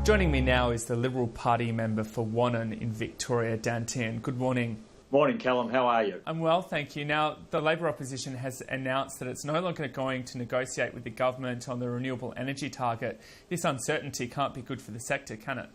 Joining me now is the Liberal Party member for Wannon in Victoria, Dan Tehan. Good morning. Morning, Callum. How are you? I'm well, thank you. Now, the Labor opposition has announced that it's no longer going to negotiate with the government on the renewable energy target. This uncertainty can't be good for the sector, can it?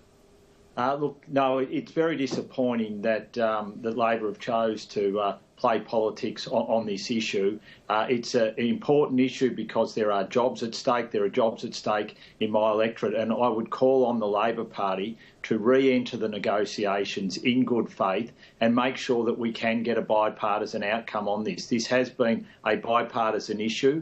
Look, no, it's very disappointing that that Labor have chose to play politics on this issue. It's an important issue because there are jobs at stake. There are jobs at stake in my electorate, and I would call on the Labor Party to re-enter the negotiations in good faith and make sure that we can get a bipartisan outcome on this. This has been a bipartisan issue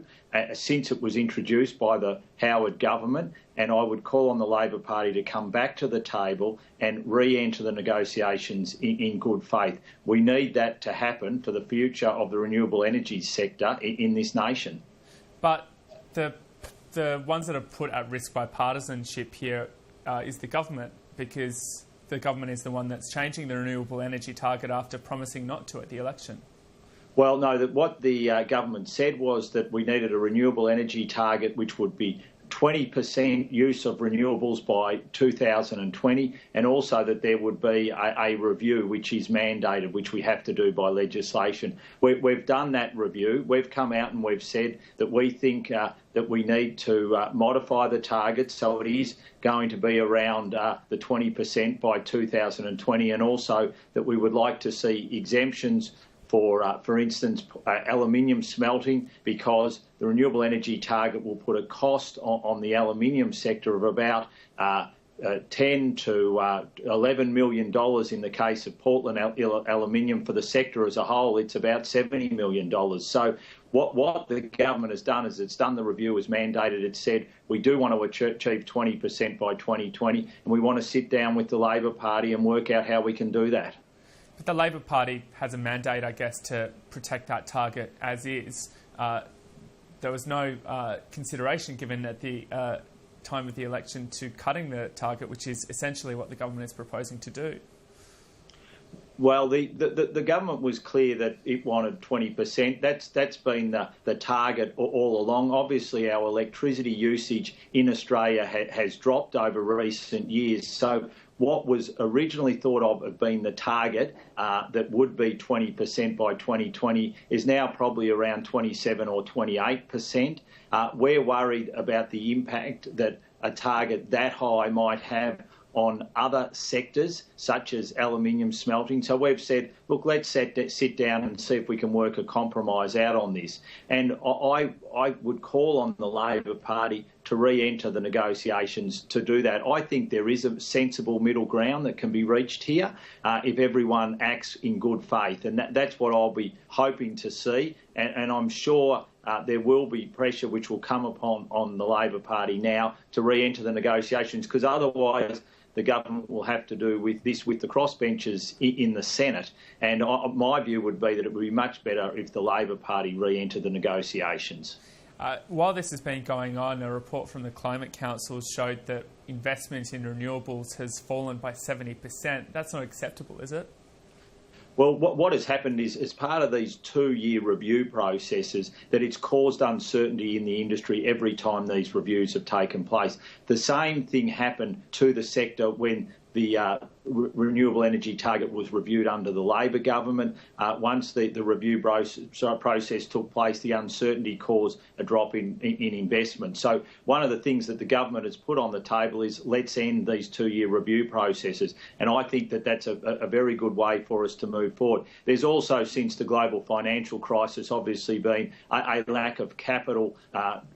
since it was introduced by the Howard government, and I would call on the Labor Party to come back to the table and re-enter the negotiations in good faith. We need that to happen for the future of the renewable energy sector in this nation. But the ones that are put at risk by partisanship here is the government, because the government is the one that's changing the renewable energy target after promising not to at the election. Well, no, what the government said was that we needed a renewable energy target which would be 20% use of renewables by 2020, and also that there would be a review which is mandated, which we have to do by legislation. We've done that review. We've come out and we've said that we think that we need to modify the target so it is going to be around the 20% by 2020, and also that we would like to see exemptions for instance, aluminium smelting, because the renewable energy target will put a cost on the aluminium sector of about $10 to $11 million in the case of Portland aluminium. For the sector as a whole, it's about $70 million. So what the government has done is it's done the review as mandated. It said we do want to achieve 20% by 2020, and we want to sit down with the Labor Party and work out how we can do that. But the Labor Party has a mandate, I guess, to protect that target as is. There was no consideration given at the time of the election to cutting the target, which is essentially what the government is proposing to do. Well, the government was clear that it wanted 20%. That's been the target all along. Obviously, our electricity usage in Australia has dropped over recent years. So what was originally thought of being the target that would be 20% by 2020 is now probably around 27 or 28%. We're worried about the impact that a target that high might have on other sectors, such as aluminium smelting. So we've said, look, let's sit down and see if we can work a compromise out on this. And I would call on the Labor Party to re-enter the negotiations to do that. I think there is a sensible middle ground that can be reached here if everyone acts in good faith. And that's what I'll be hoping to see. And I'm sure there will be pressure which will come on the Labor Party now to re-enter the negotiations, because otherwise the government will have to do with this with the crossbenchers in the Senate. And my view would be that it would be much better if the Labor Party re-entered the negotiations. While this has been going on, a report from the Climate Council showed that investment in renewables has fallen by 70%. That's not acceptable, is it? Well, what has happened is, as part of these 2-year review processes, that it's caused uncertainty in the industry every time these reviews have taken place. The same thing happened to the sector when the renewable energy target was reviewed under the Labor government. Once the review process took place, the uncertainty caused a drop in investment. So one of the things that the government has put on the table is let's end these 2-year review processes. And I think that that's a very good way for us to move forward. There's also, since the global financial crisis, obviously been a lack of capital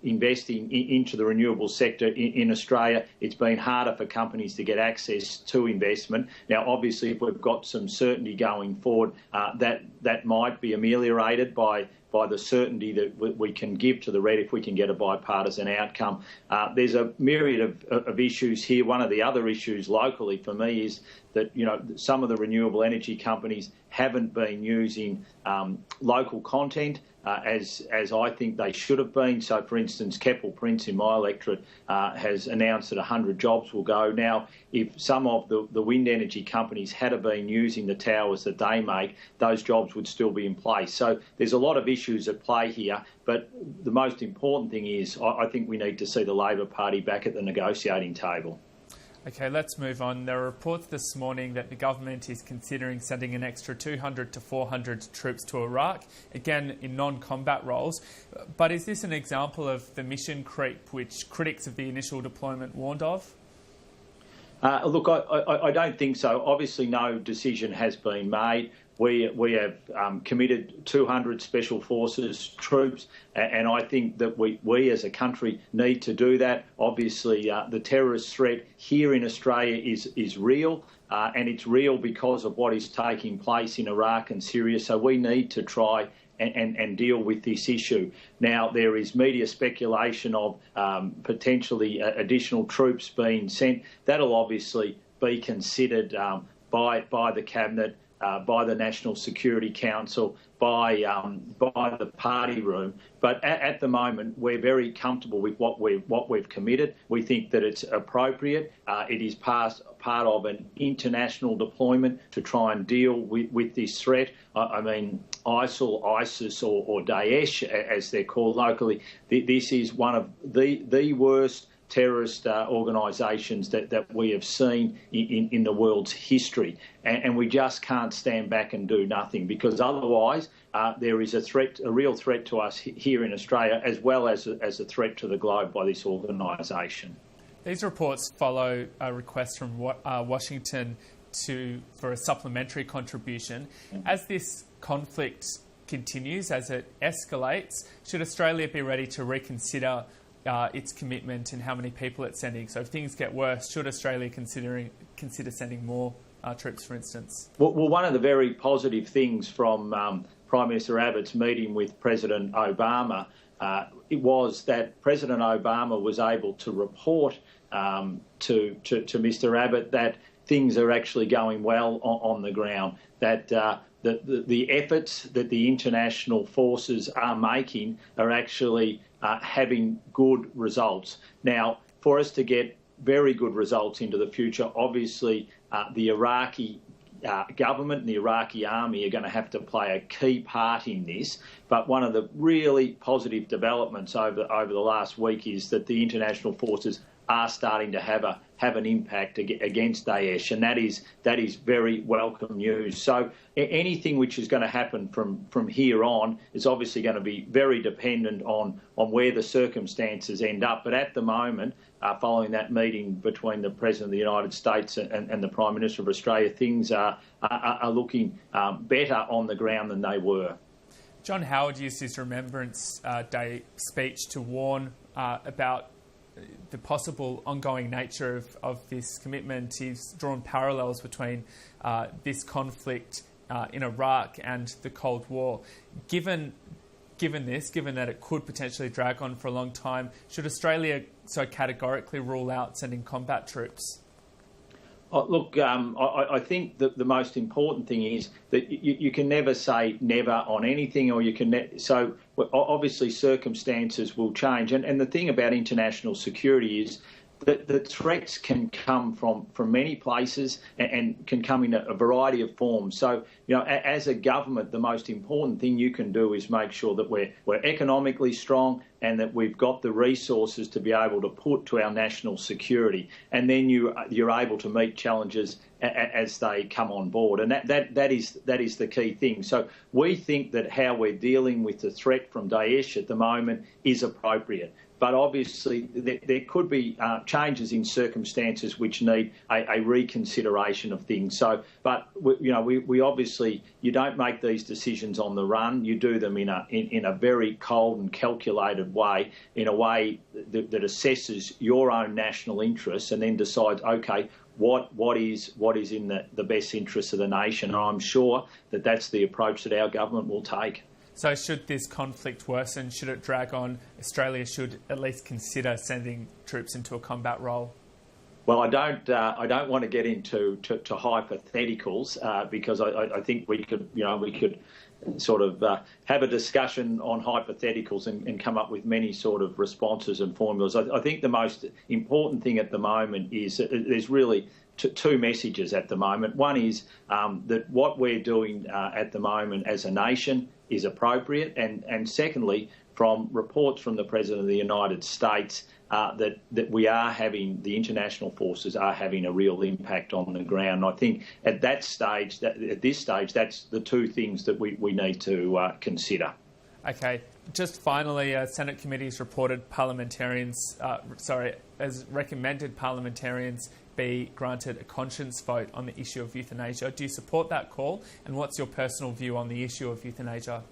investing into the renewable sector in Australia. It's been harder for companies to get access to investment. Now, obviously, if we've got some certainty going forward, that might be ameliorated by the certainty that we can give to the RET if we can get a bipartisan outcome. There's a myriad of issues here. One of the other issues locally for me is that, you know, some of the renewable energy companies haven't been using local content as I think they should have been. So, for instance, Keppel Prince in my electorate has announced that 100 jobs will go. Now, if some of the wind energy companies had been using the towers that they make, those jobs would still be in place. So there's a lot of issues at play here, but the most important thing is I think we need to see the Labor Party back at the negotiating table. Okay, let's move on. There are reports this morning that the government is considering sending an extra 200 to 400 troops to Iraq, again in non-combat roles. But is this an example of the mission creep which critics of the initial deployment warned of? Look, I don't think so. Obviously, no decision has been made. We have committed 200 Special Forces troops, and I think that we as a country need to do that. Obviously, the terrorist threat here in Australia is real, and it's real because of what is taking place in Iraq and Syria, so we need to try and deal with this issue. Now, there is media speculation of potentially additional troops being sent. That'll obviously be considered by the Cabinet, by the National Security Council, by the party room. But at the moment, we're very comfortable with what we've committed. We think that it's appropriate. It is part of an international deployment to try and deal with this threat. I mean, ISIL, ISIS, or Daesh, as they're called locally, this is one of the worst terrorist organisations that we have seen in the world's history. And we just can't stand back and do nothing, because otherwise there is a real threat to us here in Australia, as well as a threat to the globe by this organisation. These reports follow a request from Washington for a supplementary contribution. As this conflict continues, as it escalates, should Australia be ready to reconsider its commitment and how many people it's sending? So if things get worse, should Australia consider sending more troops, for instance? Well, one of the very positive things from Prime Minister Abbott's meeting with President Obama it was that President Obama was able to report to Mr Abbott that things are actually going well on the ground, that the efforts that the international forces are making are actually having good results. Now, for us to get very good results into the future, obviously the Iraqi government and the Iraqi army are going to have to play a key part in this. But one of the really positive developments over the last week is that the international forces are starting to have an impact against Daesh, and that is very welcome news. So anything which is going to happen from here on is obviously going to be very dependent on where the circumstances end up. But at the moment, following that meeting between the President of the United States and the Prime Minister of Australia, things are looking better on the ground than they were. John Howard used his Remembrance Day speech to warn about the possible ongoing nature of this commitment. He's drawn parallels between this conflict in Iraq and the Cold War. Given that it could potentially drag on for a long time, should Australia so categorically rule out sending combat troops? Look, I think that the most important thing is that you can never say never on anything, or you can so obviously circumstances will change. And the thing about international security is that the threats can come from many places and can come in a variety of forms. So, as a government, the most important thing you can do is make sure that we're economically strong and that we've got the resources to be able to put to our national security. And then you're able to meet challenges as they come on board. And that is the key thing. So we think that how we're dealing with the threat from Daesh at the moment is appropriate. But obviously there could be changes in circumstances which need a reconsideration of things. So, but we obviously, you don't make these decisions on the run. You do them in a very cold and calculated way, in a way that assesses your own national interests and then decides, okay, what is in the best interests of the nation. And I'm sure that that's the approach that our government will take. So should this conflict worsen, should it drag on, Australia should at least consider sending troops into a combat role? Well, I don't want to get into hypotheticals because I think we could sort of have a discussion on hypotheticals and come up with many sort of responses and formulas. I think the most important thing at the moment is that there's really two messages at the moment. One is that what we're doing at the moment as a nation is appropriate, and secondly, from reports from the President of the United States, that we are having, the international forces are having a real impact on the ground. And I think at this stage, that's the two things that we need to consider. Okay. Just finally, Senate committees reported has recommended parliamentarians be granted a conscience vote on the issue of euthanasia. Do you support that call? And what's your personal view on the issue of euthanasia?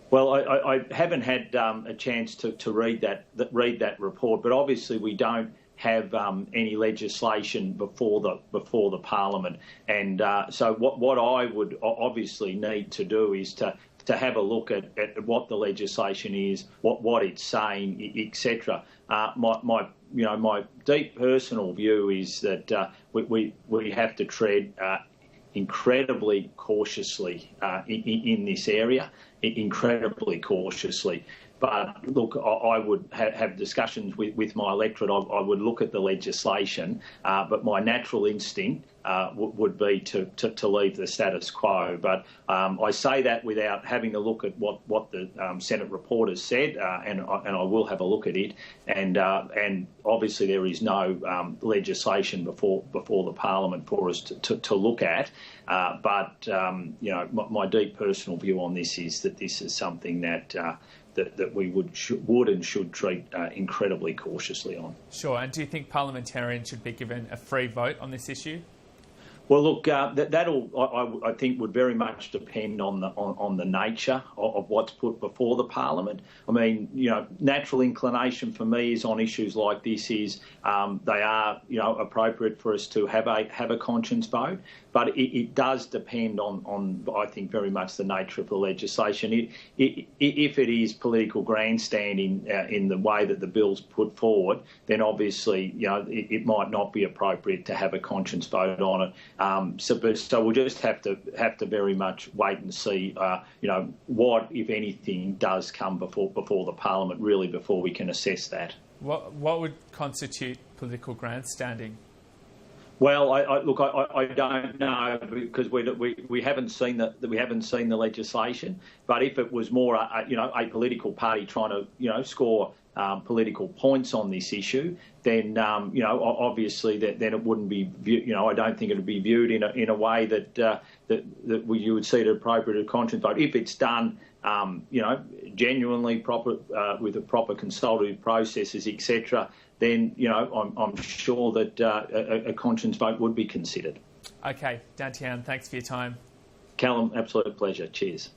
Well, I haven't had a chance to read that report, but obviously we don't have any legislation before the Parliament, and so what I would obviously need to do is to have a look at what the legislation is, what it's saying, etc. My deep personal view is that we have to tread incredibly cautiously in this area, incredibly cautiously. But look, I would have discussions with my electorate. I would look at the legislation, but my natural instinct would be to leave the status quo. But I say that without having a look at what the Senate report has said, and I will have a look at it. And obviously there is no legislation before the Parliament for us to look at. But my deep personal view on this is that this is something that we would and should treat incredibly cautiously on. Sure. And do you think parliamentarians should be given a free vote on this issue? Well, look, that'll I think would very much depend on the nature of what's put before the Parliament. I mean, natural inclination for me is on issues like this is they are appropriate for us to have a conscience vote, but it does depend on I think very much the nature of the legislation. If it is political grandstanding in the way that the bill's put forward, then obviously it might not be appropriate to have a conscience vote on it. So we'll just have to very much wait and see, what, if anything, does come before the Parliament, really, before we can assess that. What would constitute political grandstanding? Well, I don't know, because we haven't seen the legislation. But if it was more a political party trying to score political points on this issue, then obviously then it wouldn't be I don't think it would be viewed in a way that you would see it appropriate a conscience vote. If it's done genuinely proper with a proper consultative processes, etc., then I'm sure that a conscience vote would be considered. Okay, Dan Tehan, thanks for your time. Callum, absolute pleasure. Cheers.